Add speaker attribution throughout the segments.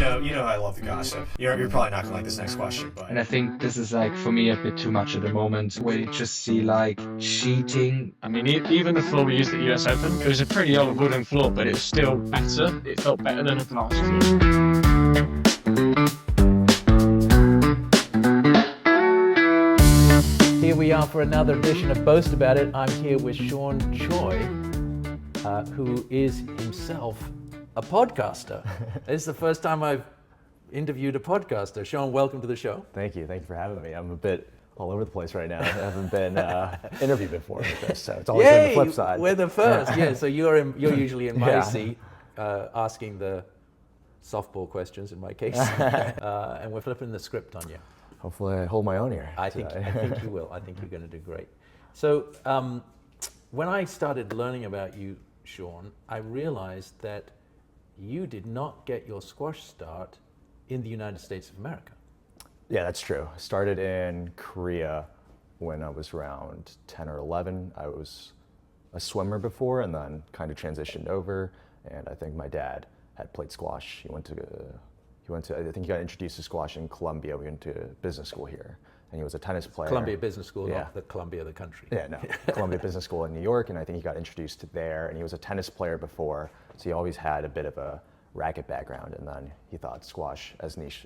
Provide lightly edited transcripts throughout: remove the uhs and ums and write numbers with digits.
Speaker 1: know, I love the gossip. You're probably not gonna like this next question, but
Speaker 2: And I think this is like for me a bit too much at the moment where you just see like cheating. I mean, even the floor we used at US Open, it was a pretty old wooden floor, but it was still better. It felt better than a glass floor.
Speaker 3: Here we are for another edition of Boast About It. I'm here with Choi, who is himself a podcaster. This is the first time I've interviewed a podcaster. Sean, welcome to the show.
Speaker 4: Thank you for having me. I'm a bit all over the place right now. I haven't been interviewed before with this, so it's always been the flip side.
Speaker 3: We're the first, yeah. So you're usually in my seat, asking the softball questions in my case, and we're flipping the script on you.
Speaker 4: Hopefully I hold my own here.
Speaker 3: I think you will. I think you're going to do great. So when I started learning about you, Sean, I realized that you did not get your squash start in the United States of America.
Speaker 4: Yeah, that's true. I started in Korea when I was around 10 or 11. I was a swimmer before and then kind of transitioned over. And I think my dad had played squash. He went to, I think he got introduced to squash in Columbia. We went to business school here. And he was a tennis player.
Speaker 3: Columbia Business School, not the Columbia of the country.
Speaker 4: Yeah, no. Columbia Business School in New York, and I think he got introduced to there. And he was a tennis player before, so he always had a bit of a racket background. And then he thought squash, as niche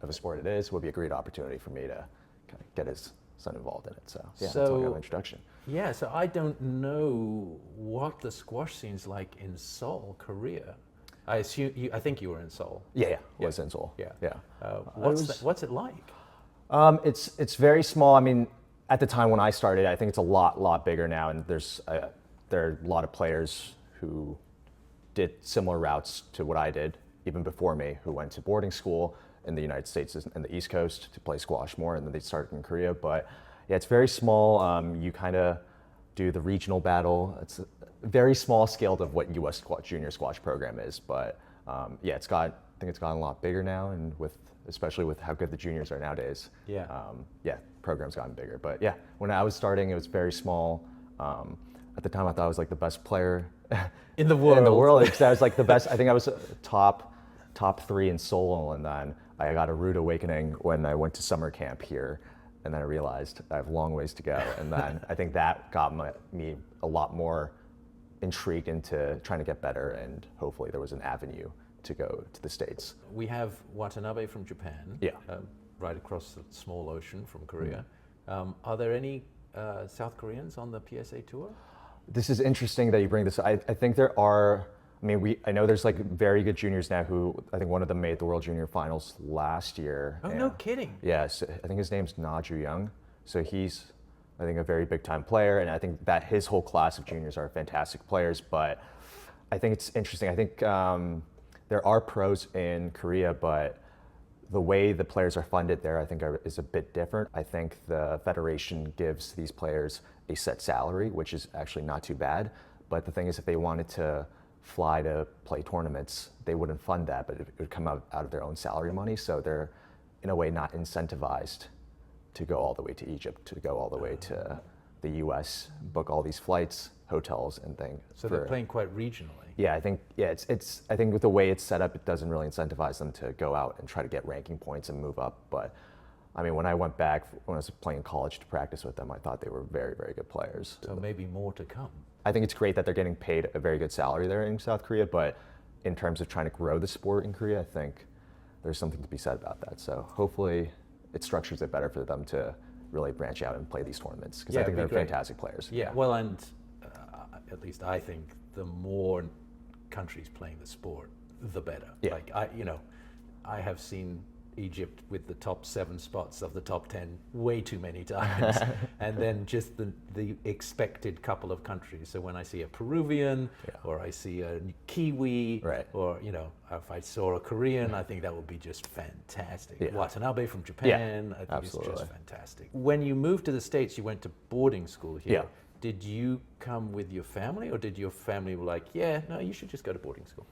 Speaker 4: of a sport it is, would be a great opportunity for me to kind of get his son involved in it. So yeah, that's how I got my introduction.
Speaker 3: Yeah, so I don't know what the squash scene's like in Seoul, Korea. I think you were in Seoul.
Speaker 4: Yeah, was in Seoul.
Speaker 3: Yeah. What's it like?
Speaker 4: It's very small. I mean, at the time when I started, I think it's a lot bigger now, and there are a lot of players who did similar routes to what I did, even before me, who went to boarding school in the United States and the East Coast to play squash more, and then they started in Korea. But yeah, it's very small. You kind of do the regional battle. It's a very small scale of what U.S. junior squash program is, but yeah, I think it's gotten a lot bigger now, and especially with how good the juniors are nowadays. Program's gotten bigger. But yeah, when I was starting, it was very small. At the time, I thought I was like the best player
Speaker 3: in the world.
Speaker 4: I was like the best. I think I was top 3 in Seoul, and then I got a rude awakening when I went to summer camp here, and then I realized I have a long ways to go. And then I think that got me a lot more intrigued into trying to get better, and hopefully there was an avenue to go to the States.
Speaker 3: We have Watanabe from Japan, right across the small ocean from Korea. Are there any South Koreans on the PSA Tour?
Speaker 4: This is interesting that you bring this. I think there are. I mean, I know there's like very good juniors now who, I think one of them made the World Junior Finals last year.
Speaker 3: Oh, no kidding.
Speaker 4: Yes, I think his name's Na Ju Young. So he's, I think, a very big time player, and I think that his whole class of juniors are fantastic players. But I think it's interesting. I think there are pros in Korea, but the way the players are funded there, I think, is a bit different. I think the federation gives these players a set salary, which is actually not too bad. But the thing is, if they wanted to fly to play tournaments, they wouldn't fund that, but it would come out of their own salary money. So they're, in a way, not incentivized to go all the way to Egypt, to go all the way to the US, book all these flights, hotels, and things.
Speaker 3: So they're playing quite regionally.
Speaker 4: Yeah, I think I think with the way it's set up, it doesn't really incentivize them to go out and try to get ranking points and move up. But I mean, when I went back, when I was playing college to practice with them, I thought they were very, very good players.
Speaker 3: So maybe more to come.
Speaker 4: I think it's great that they're getting paid a very good salary there in South Korea, but in terms of trying to grow the sport in Korea, I think there's something to be said about that. So hopefully it structures it better for them to really branch out and play these tournaments, because I think they're fantastic players.
Speaker 3: Yeah, well, and at least I think the more countries playing the sport, the better.
Speaker 4: Yeah.
Speaker 3: Like I have seen Egypt with the top 7 spots of the top 10 way too many times, and then just the expected couple of countries. So when I see a Peruvian, or I see a Kiwi, or if I saw a Korean, I think that would be just fantastic.
Speaker 4: Yeah.
Speaker 3: Watanabe from Japan, I think
Speaker 4: absolutely.
Speaker 3: it's just fantastic. When you moved to the States, you went to boarding school here.
Speaker 4: Yeah.
Speaker 3: Did you come with your family, or did your family were like, yeah, no, you should just go to boarding school?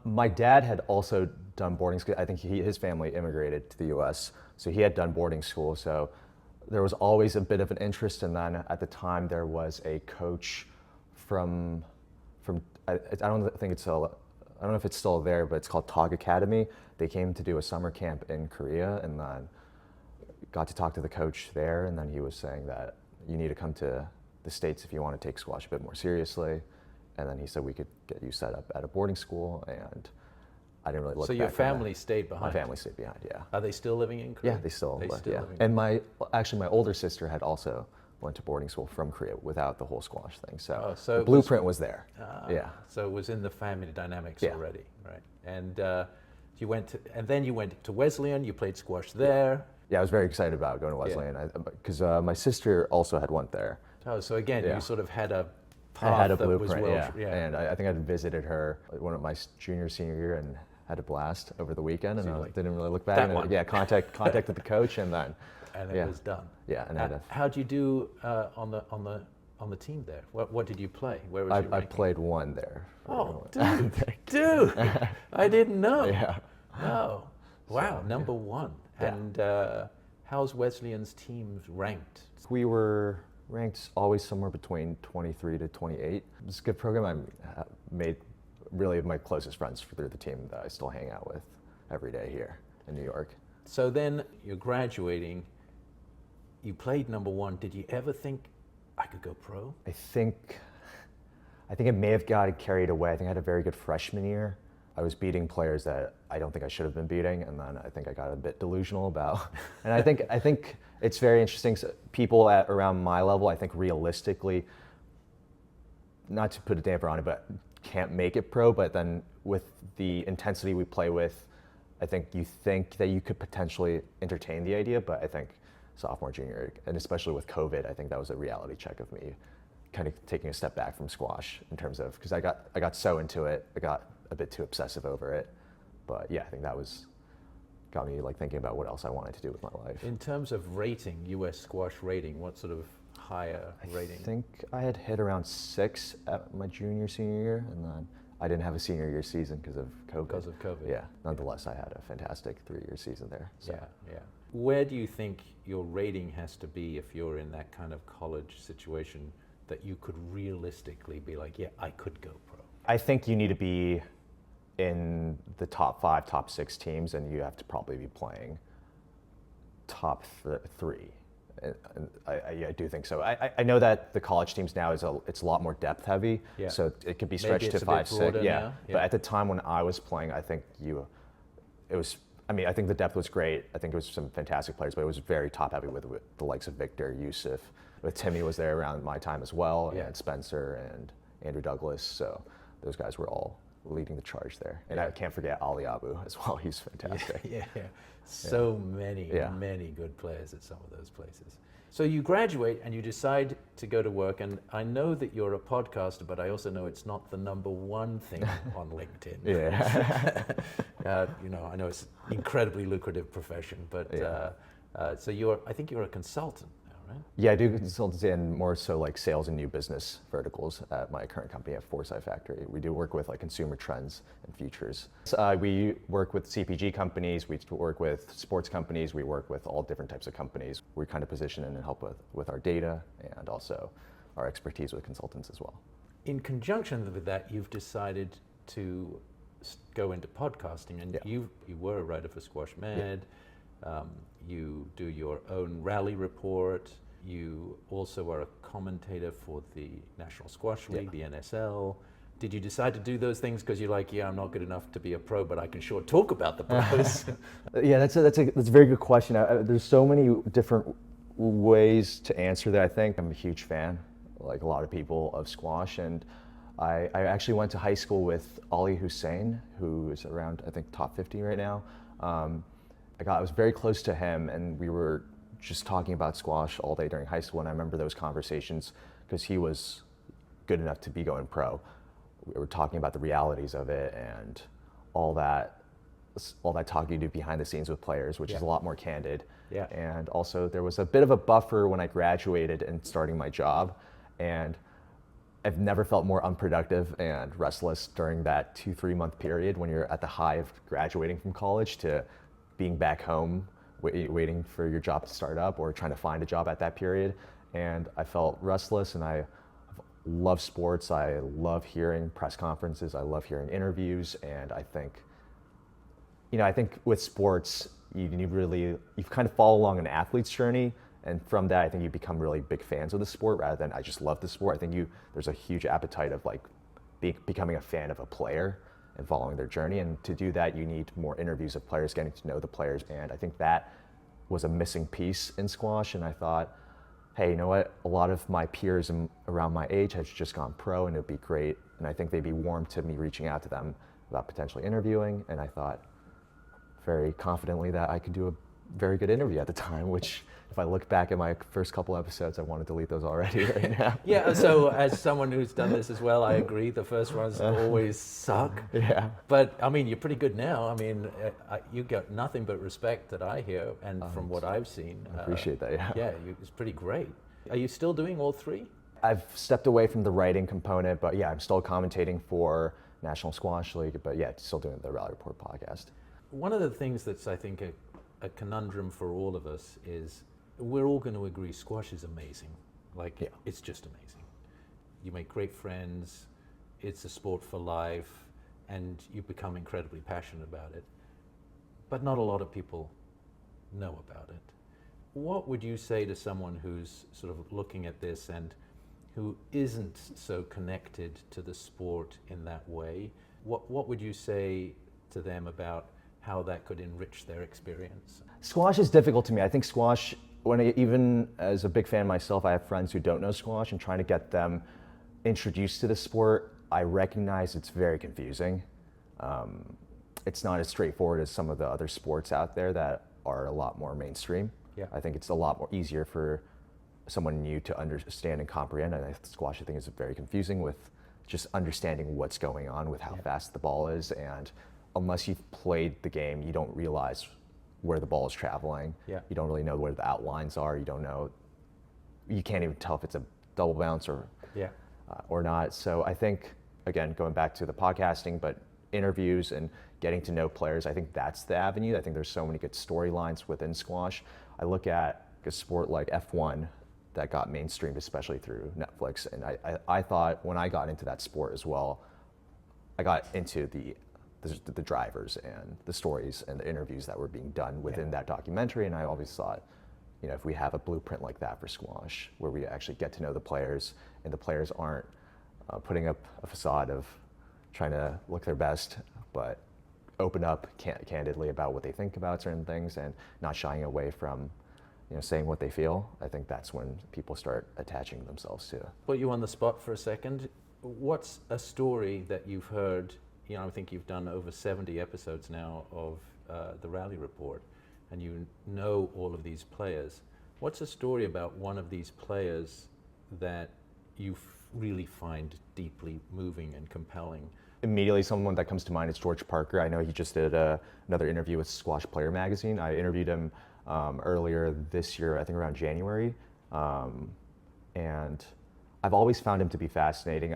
Speaker 4: My dad had also done boarding school. I think his family immigrated to the U.S., so he had done boarding school. So there was always a bit of an interest. And then at the time, there was a coach from I don't think it's I don't know if it's still there, but it's called Tog Academy. They came to do a summer camp in Korea, and then got to talk to the coach there, and then he was saying that you need to come to the States if you want to take squash a bit more seriously. And then he said we could get you set up at a boarding school, and I didn't really look
Speaker 3: So
Speaker 4: back
Speaker 3: your
Speaker 4: on that.
Speaker 3: family stayed behind?
Speaker 4: My family stayed behind, yeah.
Speaker 3: Are they still living in Korea?
Speaker 4: Yeah, they still live, yeah.
Speaker 3: living
Speaker 4: And my older sister had also went to boarding school from Korea without the whole squash thing. So,
Speaker 3: Oh, so
Speaker 4: the
Speaker 3: it was-
Speaker 4: blueprint was there. Yeah.
Speaker 3: So it was in the family dynamics
Speaker 4: Yeah.
Speaker 3: already, right? And then you went to Wesleyan. You played squash there.
Speaker 4: Yeah, I was very excited about going to Wesleyan because my sister also had went there.
Speaker 3: Oh, so again,
Speaker 4: Yeah.
Speaker 3: you sort of had a
Speaker 4: I
Speaker 3: path
Speaker 4: had a
Speaker 3: that was
Speaker 4: blueprint,
Speaker 3: well,
Speaker 4: yeah. And I think I'd visited her one of my senior year and had a blast over the weekend, and
Speaker 3: So
Speaker 4: I
Speaker 3: you're like,
Speaker 4: didn't really look back.
Speaker 3: "That
Speaker 4: And
Speaker 3: one."
Speaker 4: yeah, contacted the coach, and then
Speaker 3: and it
Speaker 4: yeah.
Speaker 3: was done.
Speaker 4: Yeah, and
Speaker 3: How'd you do on the team there? What did you play? Where was your
Speaker 4: I
Speaker 3: ranking?
Speaker 4: played one there.
Speaker 3: Oh, dude, I didn't know.
Speaker 4: Yeah.
Speaker 3: No. Wow, number one.
Speaker 4: Yeah.
Speaker 3: And how's Wesleyan's teams ranked?
Speaker 4: We were ranked always somewhere between 23 to 28. It's a good program. I made really my closest friends through the team that I still hang out with every day here in New York.
Speaker 3: So then you're graduating. You played number one. Did you ever think I could go pro?
Speaker 4: I think it may have gotten carried away. I think I had a very good freshman year. I was beating players that I don't think I should have been beating, and then I think I got a bit delusional about. And I think it's very interesting. So people at around my level, I think realistically, not to put a damper on it, but can't make it pro. But then with the intensity we play with, I think that you could potentially entertain the idea. But I think sophomore, junior, and especially with COVID, I think that was a reality check of me kind of taking a step back from squash in terms of, because I got so into it, I got a bit too obsessive over it. But yeah, I think that got me like thinking about what else I wanted to do with my life.
Speaker 3: In terms of rating, US squash rating, what sort of higher rating?
Speaker 4: I think I had hit around 6 at my senior year, and then I didn't have a senior year season because of COVID.
Speaker 3: Because of COVID.
Speaker 4: Yeah, nonetheless, I had a fantastic 3-year season there. So.
Speaker 3: Yeah. Where do you think your rating has to be if you're in that kind of college situation that you could realistically be like, yeah, I could go pro?
Speaker 4: I think you need to be in the top 5, top 6 teams, and you have to probably be playing top 3. And I do think so. I know that the college teams now it's a lot more depth heavy,
Speaker 3: Yeah.
Speaker 4: so it could be
Speaker 3: Maybe
Speaker 4: stretched
Speaker 3: it's
Speaker 4: to
Speaker 3: a bit
Speaker 4: 5, 6.
Speaker 3: broader
Speaker 4: Yeah.
Speaker 3: now, yeah.
Speaker 4: But at the time when I was playing, I think I think the depth was great. I think it was some fantastic players, but it was very top heavy with the likes of Victor, Yusuf. With Timmy was there around my time as well,
Speaker 3: Yeah.
Speaker 4: and Spencer and Andrew Douglas. So those guys were all leading the charge there. And
Speaker 3: Yeah.
Speaker 4: I can't forget Ali Abu as well. He's fantastic.
Speaker 3: Yeah. So many good players at some of those places. So you graduate and you decide to go to work, and I know that you're a podcaster, but I also know it's not the number one thing on LinkedIn.
Speaker 4: Yeah.
Speaker 3: I know it's an incredibly lucrative profession, but so I think you're a consultant now, right?
Speaker 4: Yeah, I do consultancy and more so like sales and new business verticals at my current company at Foresight Factory. We do work with like consumer trends and futures. We work with CPG companies, we work with sports companies, we work with all different types of companies. We kind of position and help with our data and also our expertise with consultants as well.
Speaker 3: In conjunction with that, you've decided to go into podcasting, and you were a writer for Squash Med. You do your own rally report. You also are a commentator for the National Squash League, the NSL. Did you decide to do those things because you're like, I'm not good enough to be a pro, but I can sure talk about the pros?
Speaker 4: Yeah, that's a very good question. There's so many different ways to answer that. I think I'm a huge fan, like a lot of people, of squash, and I actually went to high school with Ali Hussein, who is around, I think, top 50 right now. I was very close to him, and we were just talking about squash all day during high school, and I remember those conversations because he was good enough to be going pro. We were talking about the realities of it and all that talking you do behind the scenes with players, which is a lot more candid.
Speaker 3: Yeah.
Speaker 4: And also there was a bit of a buffer when I graduated and starting my job, and I've never felt more unproductive and restless during that 2-3 month period when you're at the high of graduating from college to being back home waiting for your job to start up or trying to find a job at that period. And I felt restless, and I've love sports. I love hearing press conferences. I love hearing interviews. And I think, I think with sports, you kind of follow along an athlete's journey. And from that, I think you become really big fans of the sport rather than I just love the sport. I think there's a huge appetite of like becoming a fan of a player and following their journey. And to do that, you need more interviews of players, getting to know the players. And I think that was a missing piece in squash. And I thought, hey, you know what? A lot of my peers around my age have just gone pro, and it would be great. And I think they'd be warm to me reaching out to them about potentially interviewing. And I thought very confidently that I could do a very good interview at the time, which if I look back at my first couple episodes, I want to delete those already right now.
Speaker 3: Yeah, so as someone who's done this as well, I agree. The first ones always suck.
Speaker 4: Yeah.
Speaker 3: But I mean, you're pretty good now. I mean, you got nothing but respect that I hear, and from what I've seen.
Speaker 4: I appreciate that, yeah.
Speaker 3: Yeah, it's pretty great. Are you still doing all three?
Speaker 4: I've stepped away from the writing component, but yeah, I'm still commentating for National Squash League, but yeah, still doing the Rally Report podcast.
Speaker 3: One of the things that's, I think, a conundrum for all of us is we're all going to agree squash is amazing. Like,
Speaker 4: yeah.
Speaker 3: It's just amazing. You make great friends, it's a sport for life, and you become incredibly passionate about it. But not a lot of people know about it. What would you say to someone who's sort of looking at this and who isn't so connected to the sport in that way? What would you say to them about how that could enrich their experience?
Speaker 4: Squash is difficult to me. I think squash, even as a big fan myself, I have friends who don't know squash, and trying to get them introduced to the sport, I recognize it's very confusing. It's not as straightforward as some of the other sports out there that are a lot more mainstream.
Speaker 3: Yeah.
Speaker 4: I think it's a lot more easier for someone new to understand and comprehend. And squash, I think, is very confusing with just understanding what's going on with how fast the ball is. And unless you've played the game, you don't realize where the ball is traveling.
Speaker 3: Yeah.
Speaker 4: You don't really know where the outlines are. You can't even tell if it's a double bounce or not. So I think, again, going back to the podcasting, but interviews and getting to know players, I think that's the avenue. I think there's so many good storylines within squash. I look at a sport like F1 that got mainstreamed, especially through Netflix. And I thought when I got into that sport as well, I got into the drivers and the stories and the interviews that were being done within that documentary. And I always thought, if we have a blueprint like that for squash, where we actually get to know the players and the players aren't putting up a facade of trying to look their best, but open up candidly about what they think about certain things and not shying away from saying what they feel, I think that's when people start attaching themselves to.
Speaker 3: Put you on the spot for a second. What's a story that you've heard? I think you've done over 70 episodes now of the Rally Report, and you know all of these players. What's a story about one of these players that you really find deeply moving and compelling?
Speaker 4: Immediately, someone that comes to mind is George Parker. I know he just did another interview with Squash Player Magazine. I interviewed him earlier this year, I think around January, and I've always found him to be fascinating.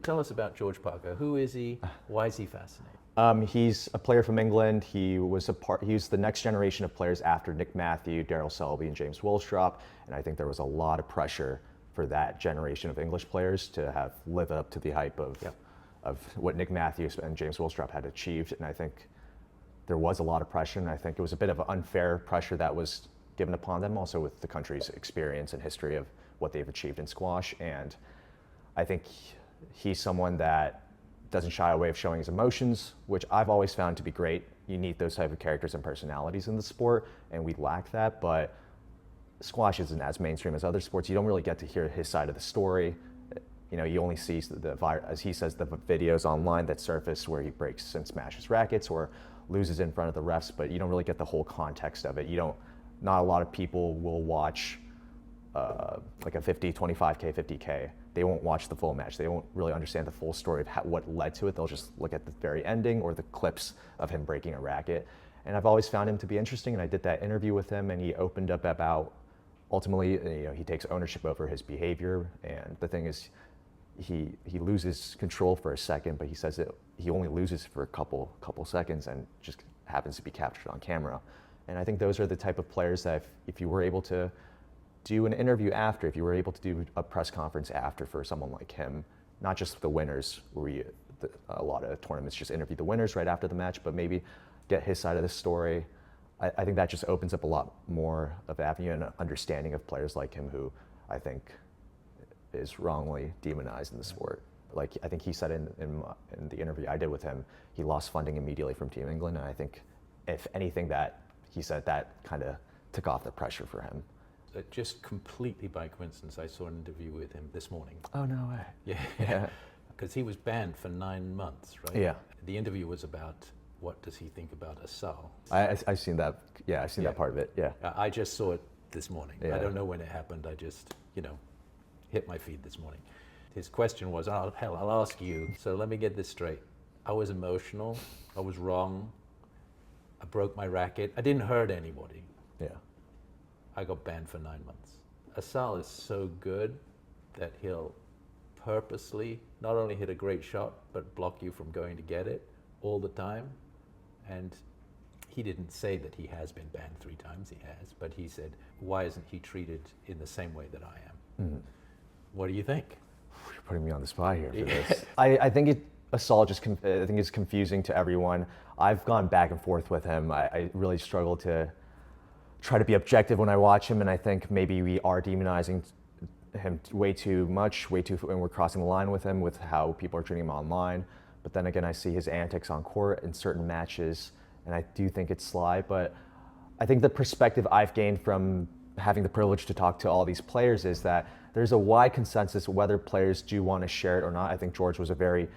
Speaker 3: Tell us about George Parker. Who is he? Why is he fascinating?
Speaker 4: He's a player from England. He was the next generation of players after Nick Matthew, Daryl Selby, and James Willstrop. And I think there was a lot of pressure for that generation of English players to live up to the hype of what Nick Matthews and James Willstrop had achieved. And I think there was a lot of pressure, and I think it was a bit of an unfair pressure that was given upon them, also with the country's experience and history of what they've achieved in squash. And I think he's someone that doesn't shy away of showing his emotions, which I've always found to be great. You need those type of characters and personalities in the sport, and we lack that. But squash isn't as mainstream as other sports. You don't really get to hear his side of the story. You only see as he says, the videos online that surface where he breaks and smashes rackets or loses in front of the refs, but you don't really get the whole context of it. Not a lot of people will watch like a 50, 25K, 50K. They won't watch the full match. They won't really understand the full story of what led to it. They'll just look at the very ending or the clips of him breaking a racket. And I've always found him to be interesting, and I did that interview with him, and he opened up about, ultimately, he takes ownership over his behavior, and the thing is, he loses control for a second, but he says that he only loses for a couple seconds and just happens to be captured on camera. And I think those are the type of players that if you were able to do an interview after, if you were able to do a press conference after for someone like him, not just the winners, where a lot of tournaments just interview the winners right after the match, but maybe get his side of the story. I think that just opens up a lot more of avenue and understanding of players like him, who I think is wrongly demonized in the sport. Like I think he said in the interview I did with him, he lost funding immediately from Team England, and I think if anything that he said that kind of took off the pressure for him.
Speaker 3: Just completely by coincidence, I saw an interview with him this morning.
Speaker 4: Oh, no way.
Speaker 3: Yeah. Because he was banned for 9 months, right?
Speaker 4: Yeah.
Speaker 3: The interview was about what does he think about Asal.
Speaker 4: I've seen that. Yeah, I've seen that part of it. Yeah.
Speaker 3: I just saw it this morning.
Speaker 4: Yeah.
Speaker 3: I don't know when it happened. I just, hit my feed this morning. His question was, I'll ask you. So let me get this straight. I was emotional. I was wrong. I broke my racket. I didn't hurt anybody.
Speaker 4: Yeah.
Speaker 3: I got banned for 9 months. Asal is so good that he'll purposely not only hit a great shot, but block you from going to get it all the time. And he didn't say that he has been banned 3 times, he has, but he said, why isn't he treated in the same way that I am?
Speaker 4: Mm.
Speaker 3: What do you think?
Speaker 4: You're putting me on the spot here for this. I think Asal I think it's confusing to everyone. I've gone back and forth with him. I really struggle to try to be objective when I watch him, and I think maybe we are demonizing him way too much, and we're crossing the line with him with how people are treating him online. But then again, I see his antics on court in certain matches, and I do think it's sly. But I think the perspective I've gained from having the privilege to talk to all these players is that there's a wide consensus whether players do want to share it or not. I think George was a very,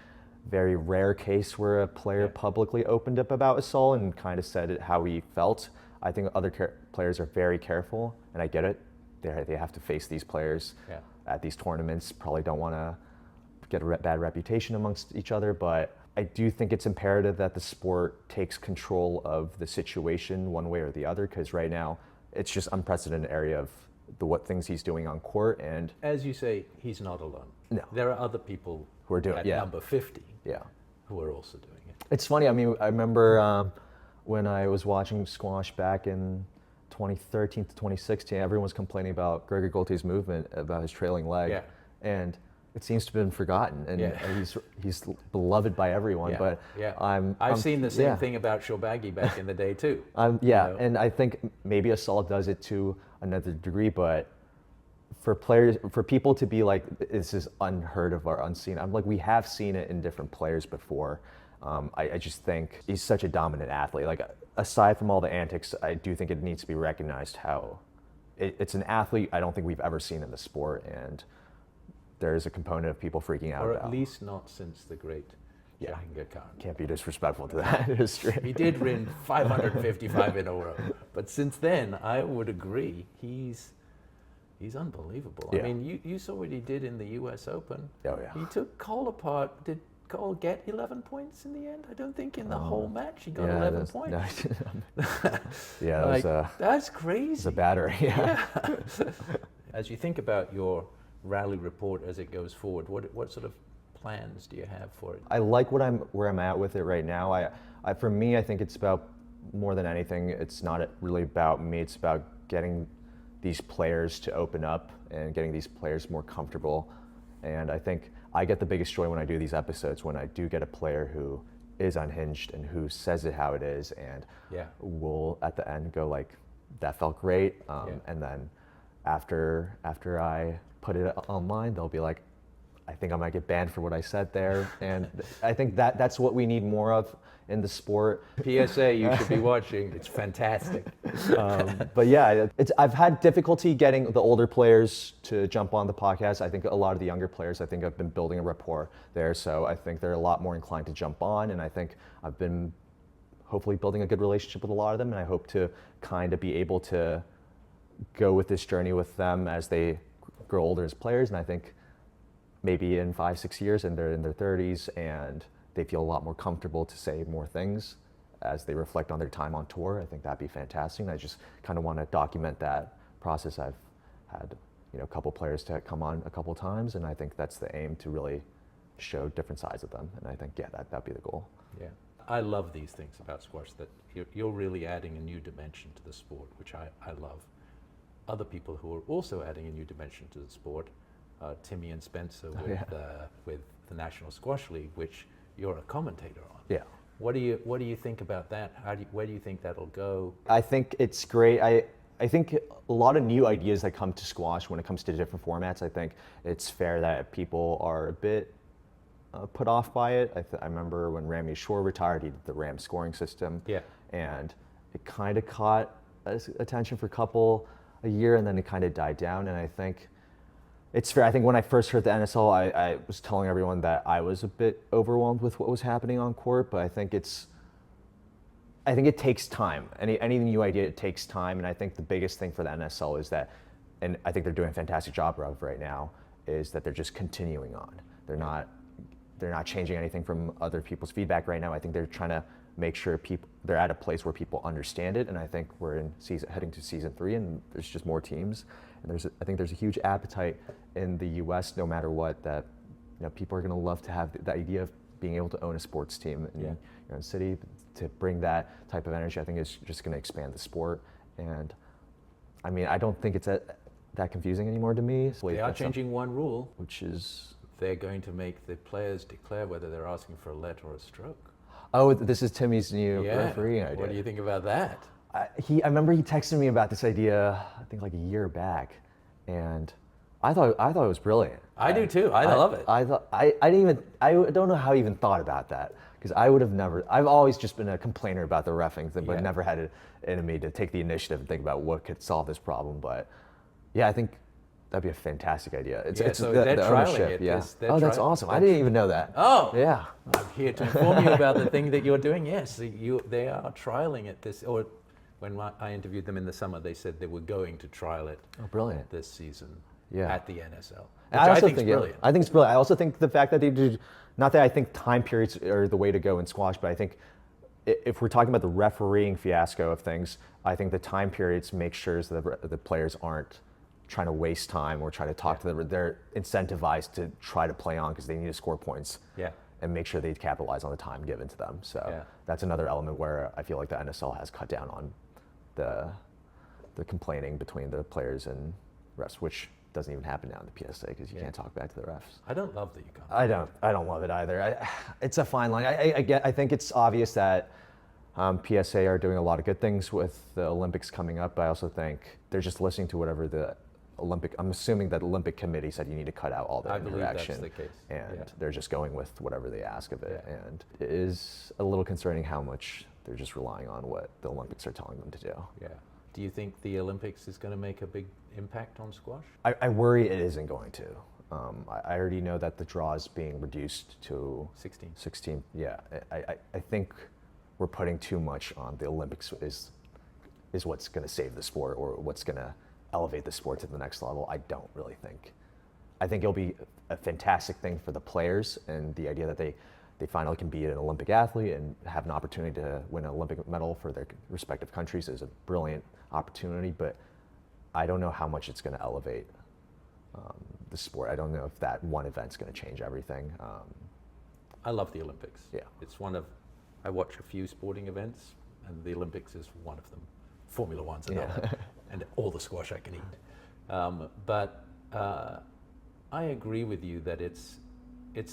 Speaker 4: very rare case where a player publicly opened up about Asal and kind of said it how he felt. I think other players are very careful, and I get it. They have to face these players at these tournaments, probably don't want to get a bad reputation amongst each other, but I do think it's imperative that the sport takes control of the situation one way or the other, because right now it's just unprecedented area of what things he's doing on court. And
Speaker 3: as you say, he's not alone.
Speaker 4: No.
Speaker 3: There are other people
Speaker 4: who are doing
Speaker 3: at number 50 who are also doing it.
Speaker 4: It's funny, I mean, I remember when I was watching squash back in 2013 to 2016, everyone was complaining about Gregor Golte's movement, about his trailing leg, and it seems to have been forgotten, and he's beloved by everyone. But
Speaker 3: I've seen the same thing about Shobagi back in the day too.
Speaker 4: And I think maybe Asal does it to another degree, but for people to be like, this is unheard of or unseen, I'm like, we have seen it in different players before. I just think he's such a dominant athlete. Like, aside from all the antics, I do think it needs to be recognized how it's an athlete I don't think we've ever seen in the sport, and there is a component of people freaking out about.
Speaker 3: Or at least not since the great Jahangir Khan.
Speaker 4: Can't be disrespectful to that history.
Speaker 3: He did win 555 in a row, but since then, I would agree, he's unbelievable. I mean, you saw what he did in the U.S. Open.
Speaker 4: Oh, yeah.
Speaker 3: He took Cole apart. Did Cole get 11 points in the end? I don't think in the whole match he got 11 points. That's crazy.
Speaker 4: It's a battery.
Speaker 3: As you think about your rally report as it goes forward, what sort of plans do you have for it?
Speaker 4: I like where I'm at with it right now. For me, I think it's about, more than anything, it's not really about me. It's about getting these players to open up and getting these players more comfortable. And I think I get the biggest joy when I do these episodes, when I do get a player who is unhinged and who says it how it is, and will at the end go like, that felt great. And then after I put it online, they'll be like, I think I might get banned for what I said there. And I think that's what we need more of in the sport.
Speaker 3: PSA, you should be watching. It's fantastic.
Speaker 4: But yeah, I've had difficulty getting the older players to jump on the podcast. I think a lot of the younger players, I think I've been building a rapport there. So I think they're a lot more inclined to jump on. And I think I've been hopefully building a good relationship with a lot of them. And I hope to kind of be able to go with this journey with them as they grow older as players. And I think maybe in 5-6 years, and they're in their 30s and they feel a lot more comfortable to say more things as they reflect on their time on tour. I think that'd be fantastic. And I just kind of want to document that process. I've had a couple players to come on a couple times, and I think that's the aim, to really show different sides of them. And I think that'd be the goal.
Speaker 3: Yeah, I love these things about squash, that you're really adding a new dimension to the sport, which I love. other people who are also adding a new dimension to the sport, Timmy and Spencer with the National Squash League, which you're a commentator on.
Speaker 4: Yeah.
Speaker 3: What do you think about that? Where do you think that'll go?
Speaker 4: I think it's great. I think a lot of new ideas that come to squash when it comes to different formats. I think it's fair that people are a bit put off by it. I remember when Ramy Shore retired, he did the Ram scoring system.
Speaker 3: Yeah.
Speaker 4: And it kind of caught attention for a year, and then it kind of died down. And I think it's fair. I think when I first heard the NSL, I was telling everyone that I was a bit overwhelmed with what was happening on court, but I think it takes time. Any new idea, it takes time. And I think the biggest thing for the NSL is that, and I think they're doing a fantastic job of right now, is that they're just continuing on. They're not changing anything from other people's feedback right now. I think they're trying to make sure they're at a place where people understand it. And I think we're heading to season 3, and there's just more teams. And I think there's a huge appetite in the U.S. no matter what, that people are going to love to have the idea of being able to own a sports team in your own city. To bring that type of energy, I think is just going to expand the sport. And I mean, I don't think it's that confusing anymore to me.
Speaker 3: They are changing one rule,
Speaker 4: which is
Speaker 3: they're going to make the players declare whether they're asking for a let or a stroke.
Speaker 4: Oh, this is Timmy's new refereeing idea.
Speaker 3: What do you think about that?
Speaker 4: I remember he texted me about this idea, I think like a year back, and I thought it was brilliant.
Speaker 3: I do too. I love it.
Speaker 4: I don't know how I even thought about that, because I would have never. I've always just been a complainer about the reffing, but never had it in me to take the initiative and think about what could solve this problem. But yeah, I think that'd be a fantastic idea. It's
Speaker 3: so
Speaker 4: the
Speaker 3: they're
Speaker 4: ownership.
Speaker 3: trialing it.
Speaker 4: Yeah. That's awesome. I didn't even know that.
Speaker 3: Oh.
Speaker 4: Yeah.
Speaker 3: I'm here to inform you about the thing that you're doing. Yes, they are trialing it when I interviewed them in the summer, they said they were going to trial it.
Speaker 4: Oh, brilliant.
Speaker 3: This season.
Speaker 4: Yeah.
Speaker 3: At the NSL.
Speaker 4: I
Speaker 3: think is brilliant.
Speaker 4: I think it's brilliant. I also think the fact that they do, not that I think time periods are the way to go in squash, but I think if we're talking about the refereeing fiasco of things, I think the time periods make sure that the players aren't trying to waste time or trying to talk to them. They're incentivized to try to play on because they need to score points.
Speaker 3: Yeah.
Speaker 4: And make sure they capitalize on the time given to them. So that's another element where I feel like the NSL has cut down on the complaining between the players and refs, which doesn't even happen now in the PSA because you can't talk back to the refs.
Speaker 3: I don't love that you can't.
Speaker 4: I don't love it either. It's a fine line. I think it's obvious that PSA are doing a lot of good things with the Olympics coming up, but I also think they're just listening to whatever I'm assuming that Olympic Committee said you need to cut out all the interaction.
Speaker 3: I believe that's the case.
Speaker 4: And they're just going with whatever they ask of it. Yeah. And it is a little concerning how much they're just relying on what the Olympics are telling them to do.
Speaker 3: Yeah. Do you think the Olympics is going to make a big impact on squash?
Speaker 4: I worry it isn't going to. I already know that the draw is being reduced to 16. Yeah. I think we're putting too much on the Olympics is what's going to save the sport or what's going to elevate the sport to the next level. I don't really think. I think it'll be a fantastic thing for the players, and the idea that they finally can be an Olympic athlete and have an opportunity to win an Olympic medal for their respective countries is a brilliant opportunity, but I don't know how much it's going to elevate the sport. I don't know if that one event's going to change everything.
Speaker 3: I love the Olympics.
Speaker 4: Yeah.
Speaker 3: It's I watch a few sporting events, and the Olympics is one of them. Formula One's another, and all the squash I can eat. But I agree with you that it's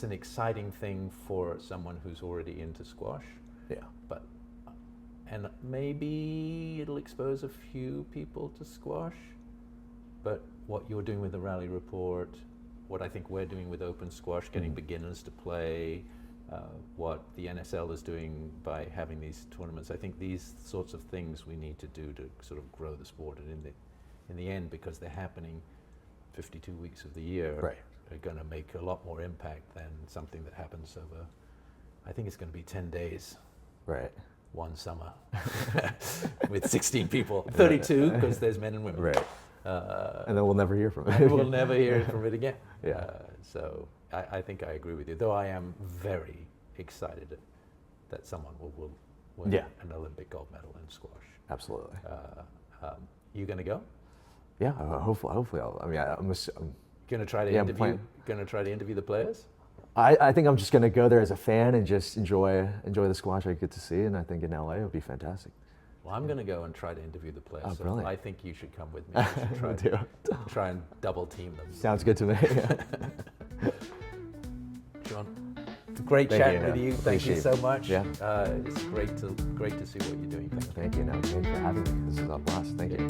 Speaker 3: an exciting thing for someone who's already into squash.
Speaker 4: Yeah.
Speaker 3: And maybe it'll expose a few people to squash. But what you're doing with the Rally Report, what I think we're doing with Open Squash, getting beginners to play, what the NSL is doing by having these tournaments. I think these sorts of things we need to do to sort of grow the sport, and in the end, because they're happening 52 weeks of the year, are going to make a lot more impact than something that happens over, I think it's going to be 10 days.
Speaker 4: Right.
Speaker 3: One summer with 16 people, 32 because there's men and women.
Speaker 4: Right. And then we'll never hear from it.
Speaker 3: We'll never hear from it again.
Speaker 4: Yeah.
Speaker 3: So I think I agree with you, though I am very excited that someone will win an Olympic gold medal in squash.
Speaker 4: Absolutely.
Speaker 3: You going to go?
Speaker 4: Yeah, hopefully I'll. I mean, I'm
Speaker 3: going to try to interview. Going to try to interview the players.
Speaker 4: I think I'm just going to go there as a fan and just enjoy the squash I get to see, and I think in LA it'll be fantastic.
Speaker 3: Well, I'm going to go and try to interview the players.
Speaker 4: Oh,
Speaker 3: so
Speaker 4: brilliant.
Speaker 3: I think you should come with me. We should try,
Speaker 4: Do it.
Speaker 3: try and double team them.
Speaker 4: Sounds good to me.
Speaker 3: John, it's great
Speaker 4: Thank
Speaker 3: chatting
Speaker 4: you,
Speaker 3: with
Speaker 4: no,
Speaker 3: you. Thank you
Speaker 4: appreciate
Speaker 3: so
Speaker 4: it.
Speaker 3: much.
Speaker 4: Yeah.
Speaker 3: It's great to see what you're doing. Thank you.
Speaker 4: Thank you. No, thank you for having me. This is a blast. Thank you.